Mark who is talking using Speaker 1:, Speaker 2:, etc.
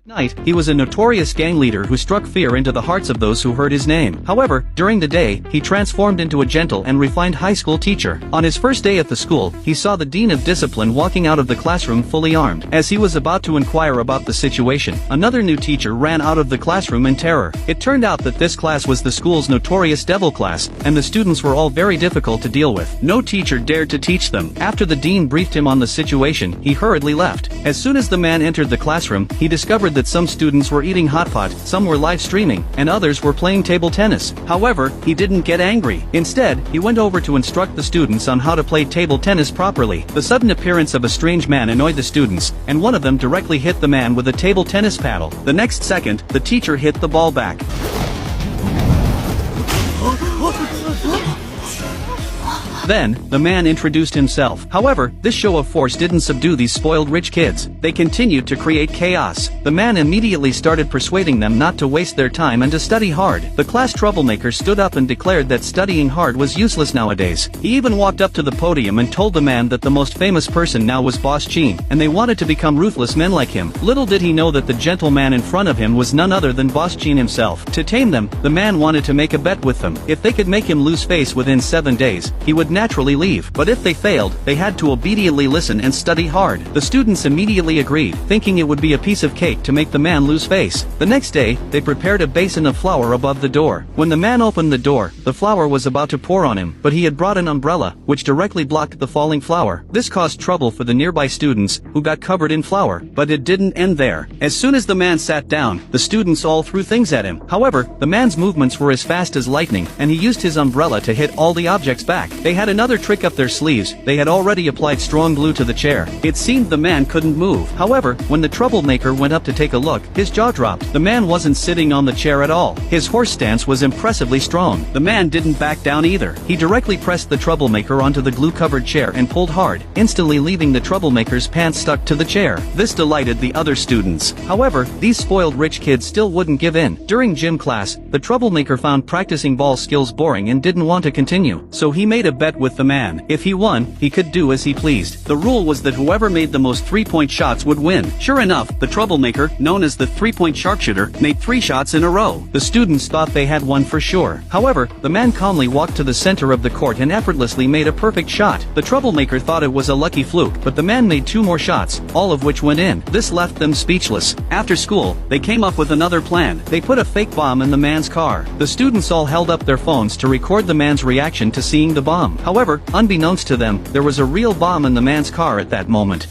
Speaker 1: At night, he was a notorious gang leader who struck fear into the hearts of those who heard his name. However, during the day, he transformed into a gentle and refined high school teacher. On his first day at the school, he saw the dean of discipline walking out of the classroom fully armed. As he was about to inquire about the situation, another new teacher ran out of the classroom in terror. It turned out that this class was the school's notorious devil class, and the students were all very difficult to deal with. No teacher dared to teach them. After the dean briefed him on the situation, he hurriedly left. As soon as the man entered the classroom, he discovered that some students were eating hot pot, some were live streaming, and others were playing table tennis. However, he didn't get angry. Instead, he went over to instruct the students on how to play table tennis properly. The sudden appearance of a strange man annoyed the students, and one of them directly hit the man with a table tennis paddle. The next second, the teacher hit the ball back. Then, the man introduced himself. However, this show of force didn't subdue these spoiled rich kids. They continued to create chaos. The man immediately started persuading them not to waste their time and to study hard. The class troublemaker stood up and declared that studying hard was useless nowadays. He even walked up to the podium and told the man that the most famous person now was Boss Gene, and they wanted to become ruthless men like him. Little did he know that the gentleman in front of him was none other than Boss Gene himself. To tame them, the man wanted to make a bet with them. If they could make him lose face within 7 days, he would naturally leave. But if they failed, they had to obediently listen and study hard. The students immediately agreed, thinking it would be a piece of cake to make the man lose face. The next day, they prepared a basin of flour above the door. When the man opened the door, the flour was about to pour on him, but he had brought an umbrella, which directly blocked the falling flour. This caused trouble for the nearby students, who got covered in flour. But it didn't end there. As soon as the man sat down, the students all threw things at him. However, the man's movements were as fast as lightning, and he used his umbrella to hit all the objects back. They had another trick up their sleeves. They had already applied strong glue to the chair. It seemed the man couldn't move. However, when the troublemaker went up to take a look, his jaw dropped. The man wasn't sitting on the chair at all. His horse stance was impressively strong. The man didn't back down either. He directly pressed the troublemaker onto the glue-covered chair and pulled hard, instantly leaving the troublemaker's pants stuck to the chair. This delighted the other students. However, these spoiled rich kids still wouldn't give in. During gym class, the troublemaker found practicing ball skills boring and didn't want to continue. So he made a bet with the man. If he won, he could do as he pleased. The rule was that whoever made the most three-point shots would win. Sure enough, the troublemaker, known as the three-point sharpshooter, made 3 shots in a row. The students thought they had won for sure. However, the man calmly walked to the center of the court and effortlessly made a perfect shot. The troublemaker thought it was a lucky fluke, but the man made 2 more shots, all of which went in. This left them speechless. After school, they came up with another plan. They put a fake bomb in the man's car. The students all held up their phones to record the man's reaction to seeing the bomb. However, unbeknownst to them, there was a real bomb in the man's car at that moment.